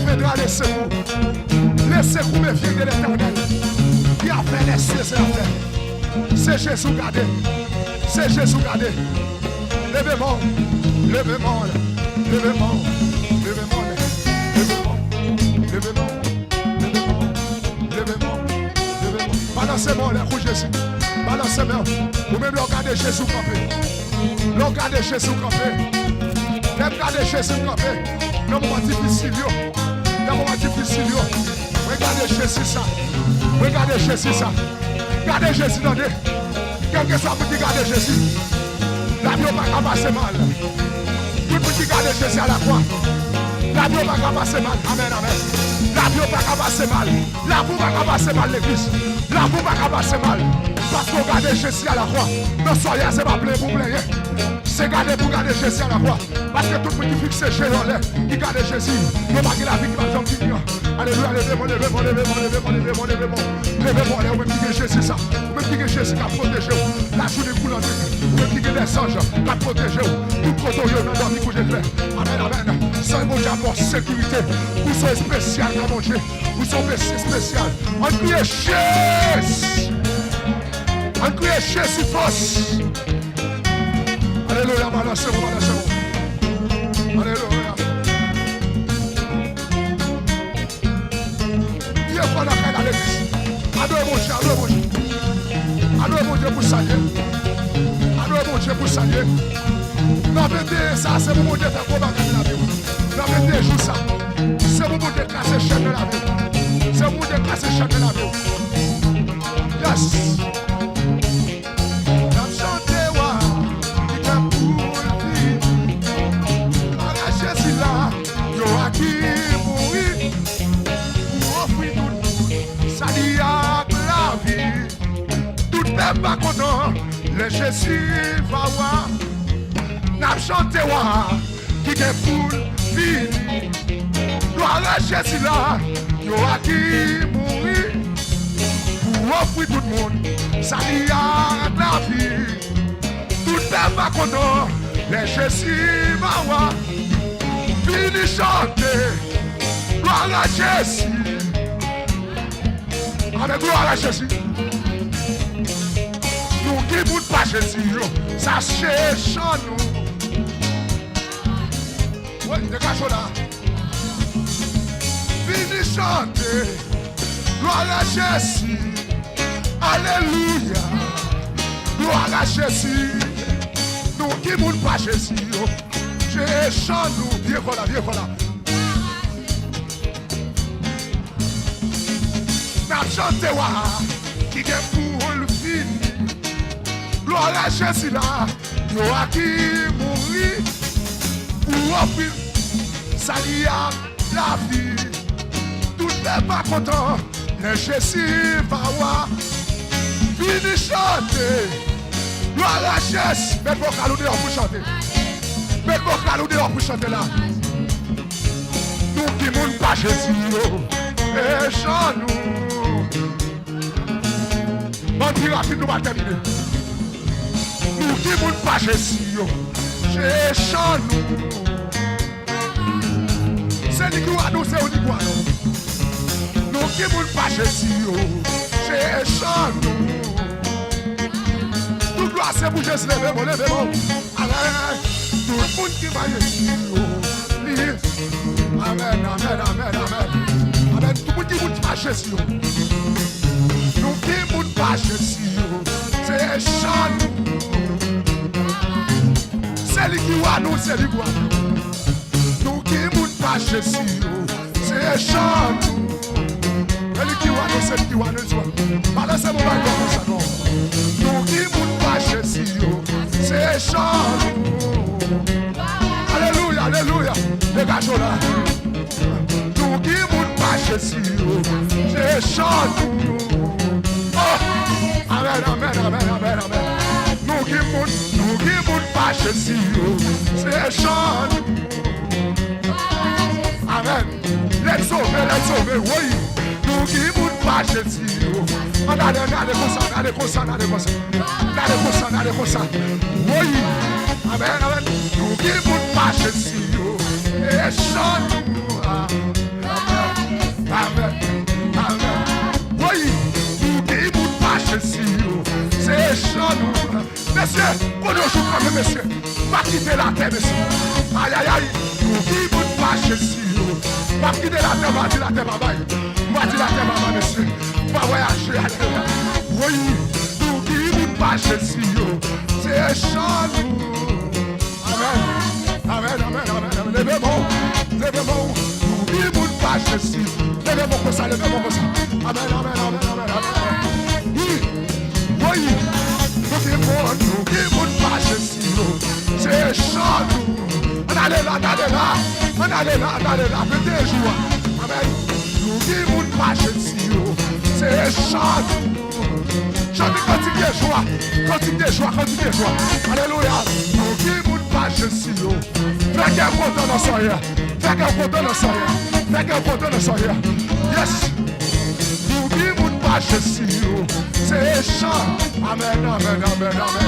reviendra les secours. Les secours me viennent de l'Éternel. Qui a fait les cieux, c'est la terre. C'est Jésus gardé. C'est Jésus gardé. Levez-moi, levez-moi, levez-moi, levez-moi, levez-moi, levez-moi, levez-moi, levez-moi, levez-moi. Balancez-moi les rouges Jésus. Balancez-moi. Ou même regardez Jésus campé. Regardez Jésus campé. Regardez Jésus campé. Dans le moment difficile. Dans le moment difficile. Regardez Jésus ça. Regardez Jésus ça. Regardez Jésus dans le. Quel que soit pour qui garder Jésus. La vie va pas passer mal. Tout pour qui garder Jésus à la croix. La vie va pas passer mal. Amen, amen. La vie va pas passer mal. La vie va pas passer mal l'église. La vie va pas passer mal. Parce qu'on garde Jésus à la croix. Non, soyez, c'est pas plein pour plaire. C'est garder pour garder Jésus à la croix. Parce que tout le monde qui fixe Jésus en l'air, qui garde Jésus, il va la vie qui va tomber qui vient. Alléluia, levez-moi, levez-moi, levez-moi, levez-moi, levez-moi, levez-moi. Levez-moi, on va piquer Jésus ça. On va piquer Jésus qui a protégé vous. La journée coule en nuit. On va piquer des anges qui a protégé vous. Tout côté où on a dormi, couché clair. Amen, amen. Sans mon Dieu, sécurité. Vous soyez spécial, mon Dieu. Vous soyez spécial. On crie Jésus. On crie Jésus force. Alléluia, balancez-vous, balancez-vous. Alléluia. Dieu prend la caille à l'église. Adorez mon Dieu, adorez mon Dieu. Adorez mon Dieu pour saluer. Adorez mon Dieu pour saluer. Non, mais ça, c'est pour mon Dieu faire combattre la vie. Non, mais joue ça. C'est pour mon Dieu casser chaîne de la vie. C'est pour mon Dieu casser chaîne de la vie. Yes. Pas content, le Jésus va voir. N'a chanté wa qui est pour fini. Gloire à Jésus là, yo a qui mourir. Pour offrir tout le monde, ça y a la vie. Tout le monde pas content, le Jésus va voir. Fini chanter, gloire à Jésus. Avec gloire à Jésus. Nous qui ne pas Jésus, ça cherche en nous. Oui, dégage là. Fini chanter, gloire à Jésus. Alléluia, gloire à Jésus. Nous qui ne pas Jésus, cherche en nous. Viens voilà, viens voilà. N'a chanté qui est pour le film. Gloire à Jésus là, yo a qui mourir pour offrir salut à la vie. Tout n'est pas content, le Jésus va voir. Fini chanter, gloire à Jésus. Mettez vos calous dehors pour chanter. Mettez vos calous dehors pour chanter là. Nous qui ne pas Jésus, et chante-nous. Bon, plus rapide, nous va terminer. Nous qui ne pas Jésus, et chante-nous. C'est lui qui va nous, c'est lui qui va nous. Nous qui ne pas Jésus, et chante-nous. Tout gloire, c'est pour Jésus, levez-moi, levez-moi. Tout le monde qui va Jésus, amen, amen, amen, amen. Amen. Tout le monde qui ne pas Jésus. Nous qui ne pas Jésus, c'est chante-nous. C'est lui qui va nous, c'est lui qui va nous. Nous qui ne pas Jésus, c'est chante-nous. C'est lui qui va nous, c'est lui qui va nous. Balancez mon balcon comme ça, non. Nous qui ne pas Jésus, c'est chante-nous. Alléluia, alléluia. Dégage là. Nous qui ne pas Jésus, c'est chante-nous. Oh, amen, amen, amen, amen, amen. Nous qui ne pas Jésus, c'est chante-nous. Amen. Let's sauver, oui. Nous qui ne pas Jésus. Regardez comme ça. Oui. Amen, amen. Nous qui ne pas Jésus, et chante-nous. Monsieur, qu'on nous joue quand même, monsieur. Pas quitter la terre, monsieur. Aïe, aïe, aïe. Nous qui vous fâchez si vous. Pas quitter la terre, m'a dit la terre, maman. M'a dit la terre, maman, monsieur. Pas voyager à terre. Oui, nous qui vous fâchez si vous. C'est chant. Amen. Amen, amen, amen, amen. Levez-moi. Levez-moi. Nous qui vous fâchez si vous. Levez-moi comme ça, levez-moi comme ça. Amen, amen, amen, amen, amen. Oui, oui. Nous qui vous fâchez si vous. C'est chant. On allait là, on allait là. On allait là, on allait là. Mettez joie. Amen. Nous qui vous fâchez si vous. C'est chant. Chantez, continuez joie. Continuez joie, continuez joie. Alléluia. Nous qui vous fâchez si vous. Faites un content dans son air. Faites un content dans son air. Faites un content dans son air. Yes. Nous qui vous fâchez si vous. C'est chant. Amen, amen, amen, amen.